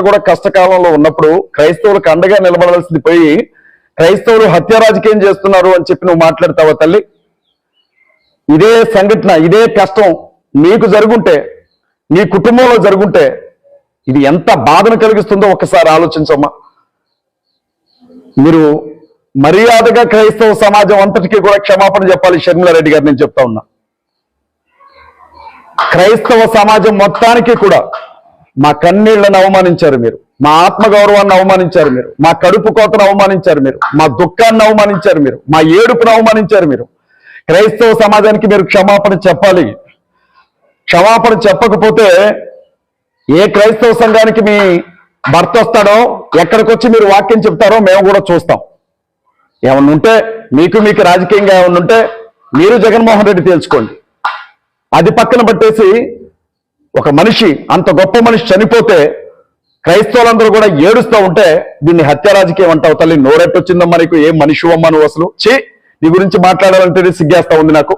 కూడా కష్టకాలంలో ఉన్నప్పుడు క్రైస్తవులకు అండగా నిలబడాల్సింది పోయి క్రైస్తవులు హత్య రాజకీయం చేస్తున్నారు అని చెప్పి నువ్వు మాట్లాడతావా తల్లి? ఇదే సంఘటన, ఇదే కష్టం మీకు జరుగుంటే, నీ కుటుంబంలో జరుగుంటే ఇది ఎంత బాధను కలిగిస్తుందో ఒక్కసారి ఆలోచించమ్మా. మీరు మర్యాదగా క్రైస్తవ సమాజం అంతటికీ కూడా క్షమాపణ చెప్పాలి. షర్మిలారెడ్డి గారు, నేను చెప్తా ఉన్నా, క్రైస్తవ సమాజం మొత్తానికి కూడా మా కన్నీళ్లను అవమానించారు మీరు, మా ఆత్మగౌరవాన్ని అవమానించారు మీరు, మా కడుపు కోతను అవమానించారు మీరు, మా దుఃఖాన్ని అవమానించారు మీరు, మా ఏడుపును అవమానించారు మీరు. క్రైస్తవ సమాజానికి మీరు క్షమాపణ చెప్పాలి. క్షమాపణ చెప్పకపోతే ఏ క్రైస్తవ సంఘానికి మీ భర్త వస్తాడో, ఎక్కడికి వచ్చి మీరు వాక్యం చెప్తారో మేము కూడా చూస్తాం. ఏమన్నా ఉంటే మీకు రాజకీయంగా ఏమన్నా ఉంటే మీరు జగన్మోహన్ రెడ్డి తేల్చుకోండి. అది పక్కన పట్టేసి ఒక మనిషి, అంత గొప్ప మనిషి చనిపోతే క్రైస్తవులందరూ కూడా ఏడుస్తూ ఉంటే దీన్ని హత్య రాజకీయం అంటావు తల్లి? నోరెట్టొచ్చిందమ్మా నీకు? ఏం మనిషి అమ్మా నువ్వు? అసలు నీ గురించి మాట్లాడాలంటే సిగ్గేస్తా ఉంది నాకు.